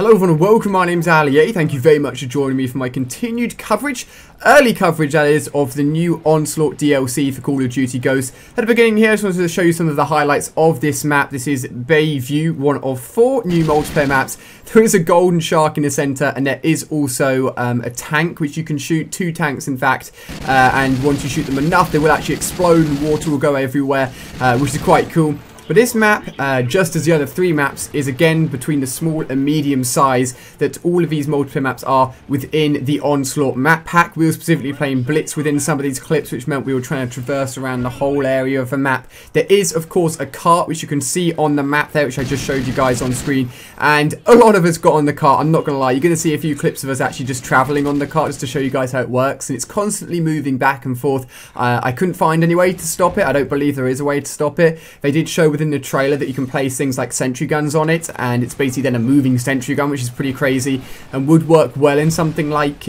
Hello everyone and welcome, my name's Ali. Thank you very much for joining me for my continued coverage, early coverage that is, of the new Onslaught DLC for Call of Duty Ghosts. At the beginning here, I just wanted to show you some of the highlights of this map. This is BAYVIEW, one of 4 new multiplayer maps. There is a golden shark in the centre, and there is also a tank which you can shoot, 2 tanks in fact, and once you shoot them enough they will actually explode and water will go everywhere, which is quite cool. But this map, just as the other 3 maps, is again between the small and medium size that all of these multiplayer maps are within the Onslaught map pack. We were specifically playing Blitz within some of these clips, which meant we were trying to traverse around the whole area of the map. There is, of course, a cart, which you can see on the map there, which I just showed you guys on screen. And a lot of us got on the cart, I'm not going to lie. You're going to see a few clips of us actually just travelling on the cart just to show you guys how it works. And it's constantly moving back and forth. I couldn't find any way to stop it. I don't believe there is a way to stop it. They did show within the trailer that you can place things like sentry guns on it, and it's basically then a moving sentry gun, which is pretty crazy and would work well in something like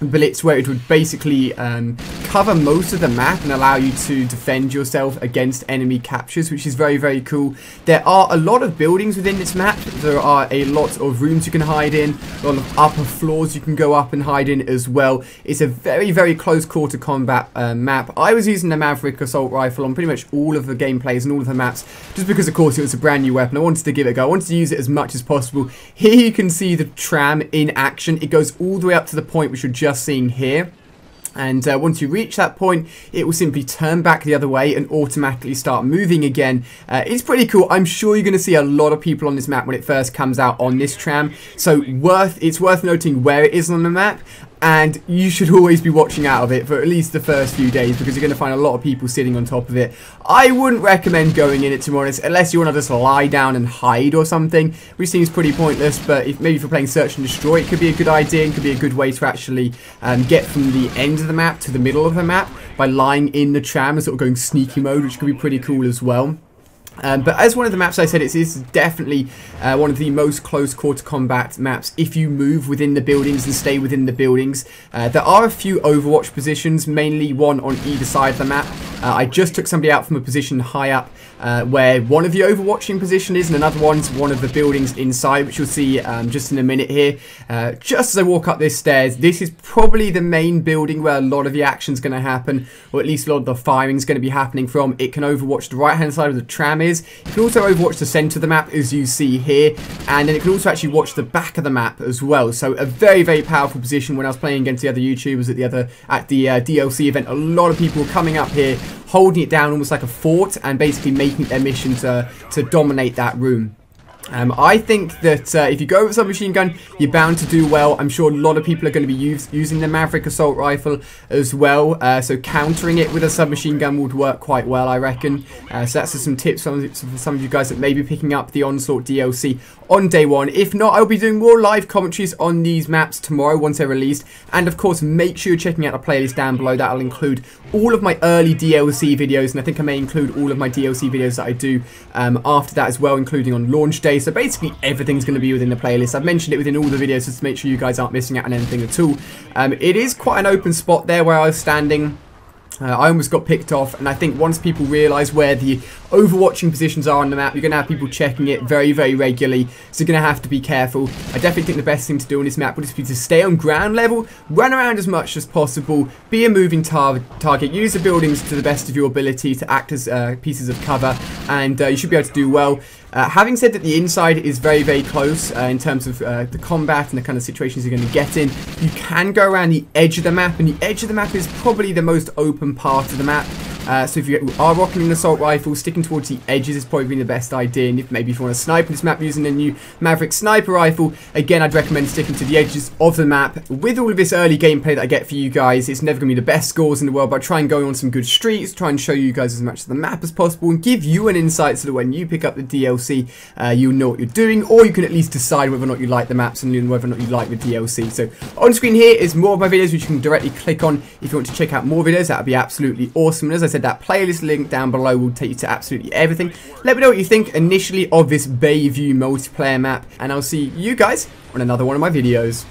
Blitz, where it would basically cover most of the map and allow you to defend yourself against enemy captures, which is very, very cool. There are a lot of buildings within this map. There are a lot of rooms you can hide in, a lot of upper floors you can go up and hide in as well. It's a very, very close quarter combat map. I was using the Maverick assault rifle on pretty much all of the gameplays and all of the maps, just because of course it was a brand new weapon. I wanted to give it a go. I wanted to use it as much as possible. Here you can see the Tram in action. It goes all the way up to the point which you're just seeing here, and once you reach that point it will simply turn back the other way and automatically start moving again. It's pretty cool. I'm sure you're going to see a lot of people on this map when it first comes out on this Tram, so it's worth noting where it is on the map. And you should always be watching out of it for at least the first few days, because you're going to find a lot of people sitting on top of it. I wouldn't recommend going in it, to be honest, unless you want to just lie down and hide or something, which seems pretty pointless. But maybe if you're playing Search and Destroy, it could be a good idea and could be a good way to actually get from the end of the map to the middle of the map by lying in the Tram and sort of going sneaky mode, which could be pretty cool as well. But as one of the maps I said, it is definitely one of the most close quarter combat maps if you move within the buildings and stay within the buildings. There are a few Overwatch positions, mainly one on either side of the map. I just took somebody out from a position high up where one of the overwatching position is, and another one's one of the buildings inside, which you'll see just in a minute here. Just as I walk up this stairs, this is probably the main building where a lot of the action's going to happen, or at least a lot of the firing's going to be happening from. It can overwatch the right hand side of the Tram is. You can also overwatch the centre of the map, as you see here, and then it can also actually watch the back of the map as well. So a very, very powerful position. When I was playing against the other YouTubers at the DLC event, a lot of people were coming up here, holding it down almost like a fort, and basically making it their mission to dominate that room. I think that if you go with a submachine gun, you're bound to do well. I'm sure a lot of people are going to be using the Maverick assault rifle as well, so countering it with a submachine gun would work quite well, I reckon. So that's just some tips for some of you guys that may be picking up the Onslaught DLC on day 1. If not, I'll be doing more live commentaries on these maps tomorrow once they're released. And of course, make sure you're checking out the playlist down below. That'll include all of my early DLC videos, and I think I may include all of my DLC videos that I do after that as well, including on launch day. So basically everything's going to be within the playlist. I've mentioned it within all the videos just to make sure you guys aren't missing out on anything at all. It is quite an open spot there where I was standing. I almost got picked off, and I think once people realise where the overwatching positions are on the map, you're going to have people checking it very, very regularly, so you're going to have to be careful. I definitely think the best thing to do on this map would just be to stay on ground level, run around as much as possible, be a moving target, use the buildings to the best of your ability to act as pieces of cover, and you should be able to do well. Having said that, the inside is very, very close in terms of the combat and the kind of situations you're going to get in. You can go around the edge of the map, and the edge of the map is probably the most open part of the map. So if you are rocking an assault rifle, sticking towards the edges is probably the best idea. And maybe if you want to snipe this map using the new Maverick sniper rifle, again, I'd recommend sticking to the edges of the map. With all of this early gameplay that I get for you guys, it's never going to be the best scores in the world, but I try and go on some good streets, try and show you guys as much of the map as possible, and give you an insight so that when you pick up the DLC, you'll know what you're doing, or you can at least decide whether or not you like the maps and whether or not you like the DLC. So on screen here is more of my videos, which you can directly click on if you want to check out more videos. That would be absolutely awesome. And as I said, that playlist link down below will take you to absolutely everything. Let me know what you think initially of this BAYVIEW multiplayer map, and I'll see you guys on another one of my videos.